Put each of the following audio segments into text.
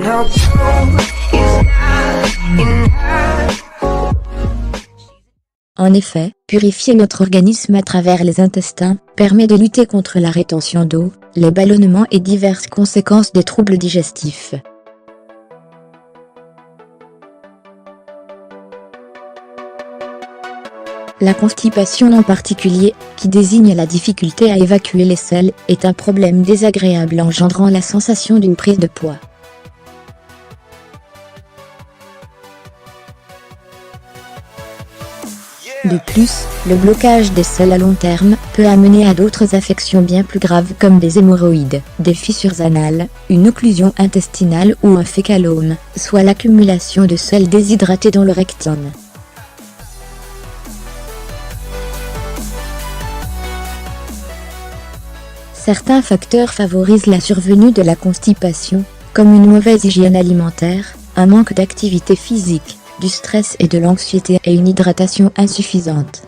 no proof is not enough. En effet, purifier notre organisme à travers les intestins permet de lutter contre la rétention d'eau, les ballonnements et diverses conséquences des troubles digestifs. La constipation en particulier, qui désigne la difficulté à évacuer les selles, est un problème désagréable engendrant la sensation d'une prise de poids. De plus, le blocage des selles à long terme peut amener à d'autres affections bien plus graves comme des hémorroïdes, des fissures anales, une occlusion intestinale ou un fécalome, soit l'accumulation de sels déshydratés dans le rectum. Certains facteurs favorisent la survenue de la constipation, comme une mauvaise hygiène alimentaire, un manque d'activité physique, du stress et de l'anxiété et une hydratation insuffisante.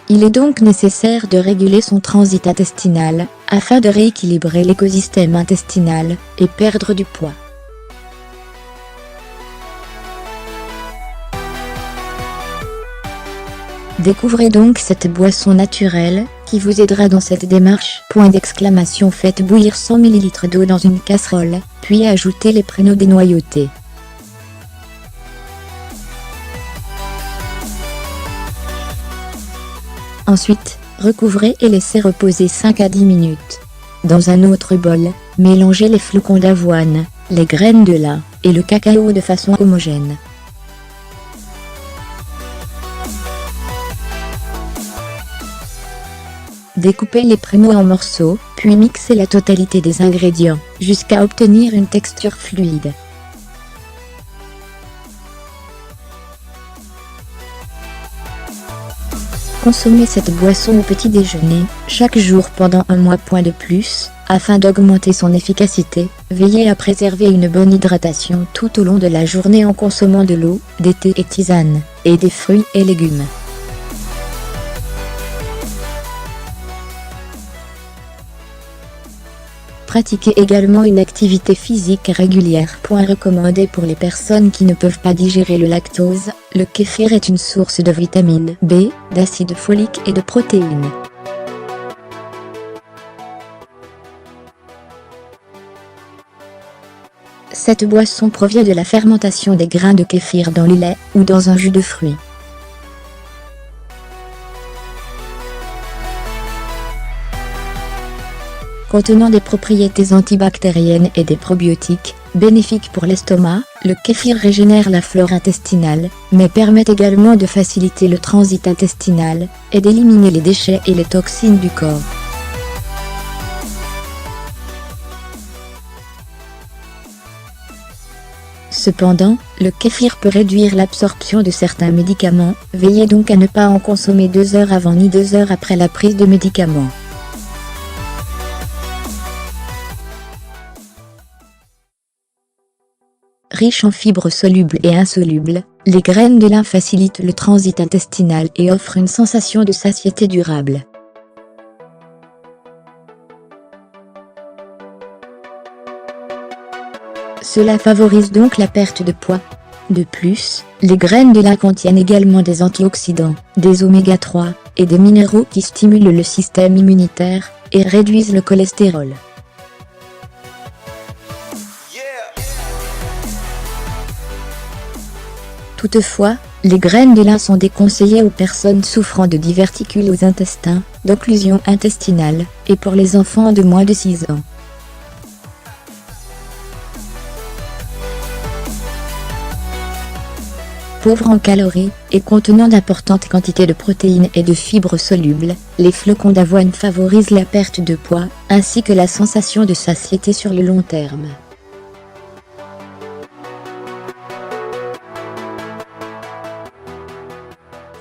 Il est donc nécessaire de réguler son transit intestinal, afin de rééquilibrer l'écosystème intestinal, et perdre du poids. Découvrez donc cette boisson naturelle, qui vous aidera dans cette démarche. Faites bouillir 100 ml d'eau dans une casserole, puis ajoutez les prénots dénoyautés. Ensuite, recouvrez et laissez reposer 5 à 10 minutes. Dans un autre bol, mélangez les flocons d'avoine, les graines de lin, et le cacao de façon homogène. Découpez les prénots en morceaux, puis mixez la totalité des ingrédients, jusqu'à obtenir une texture fluide. Consommez cette boisson au petit déjeuner, chaque jour pendant un mois. De plus, afin d'augmenter son efficacité, veillez à préserver une bonne hydratation tout au long de la journée en consommant de l'eau, des thés et tisanes, et des fruits et légumes. Pratiquez également une activité physique régulière. Recommandé pour les personnes qui ne peuvent pas digérer le lactose, le kéfir est une source de vitamine B, d'acide folique et de protéines. Cette boisson provient de la fermentation des grains de kéfir dans le lait ou dans un jus de fruits. Contenant des propriétés antibactériennes et des probiotiques, bénéfiques pour l'estomac, le kéfir régénère la flore intestinale, mais permet également de faciliter le transit intestinal, et d'éliminer les déchets et les toxines du corps. Cependant, le kéfir peut réduire l'absorption de certains médicaments, veillez donc à ne pas en consommer 2 heures avant ni 2 heures après la prise de médicaments. Riche en fibres solubles et insolubles, les graines de lin facilitent le transit intestinal et offrent une sensation de satiété durable. Cela favorise donc la perte de poids. De plus, les graines de lin contiennent également des antioxydants, des oméga 3, et des minéraux qui stimulent le système immunitaire, et réduisent le cholestérol. Toutefois, les graines de lin sont déconseillées aux personnes souffrant de diverticules aux intestins, d'occlusion intestinale, et pour les enfants de moins de 6 ans. Pauvres en calories, et contenant d'importantes quantités de protéines et de fibres solubles, les flocons d'avoine favorisent la perte de poids, ainsi que la sensation de satiété sur le long terme.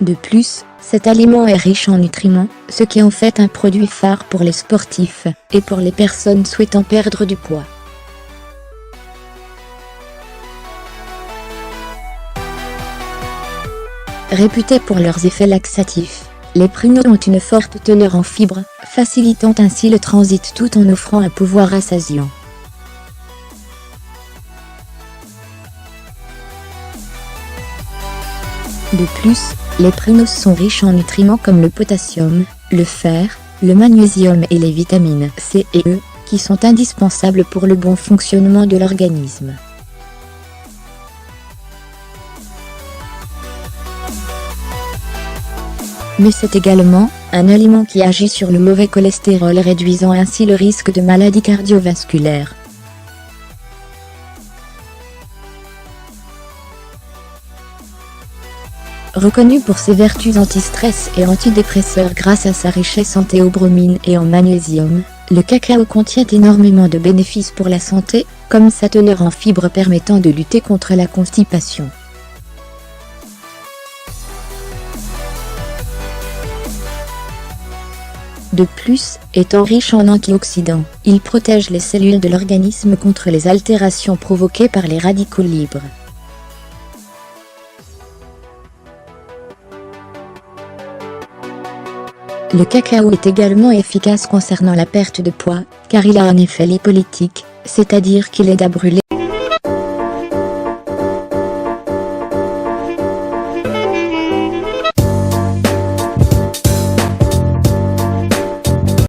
De plus, cet aliment est riche en nutriments, ce qui en fait un produit phare pour les sportifs, et pour les personnes souhaitant perdre du poids. Réputés pour leurs effets laxatifs, les pruneaux ont une forte teneur en fibres, facilitant ainsi le transit tout en offrant un pouvoir rassasiant. De plus, les pruneaux sont riches en nutriments comme le potassium, le fer, le magnésium et les vitamines C et E, qui sont indispensables pour le bon fonctionnement de l'organisme. Mais c'est également un aliment qui agit sur le mauvais cholestérol, réduisant ainsi le risque de maladies cardiovasculaires. Reconnu pour ses vertus anti-stress et antidépresseurs grâce à sa richesse en théobromine et en magnésium, le cacao contient énormément de bénéfices pour la santé, comme sa teneur en fibres permettant de lutter contre la constipation. De plus, étant riche en antioxydants, il protège les cellules de l'organisme contre les altérations provoquées par les radicaux libres. Le cacao est également efficace concernant la perte de poids, car il a un effet lipolytique, c'est-à-dire qu'il aide à brûler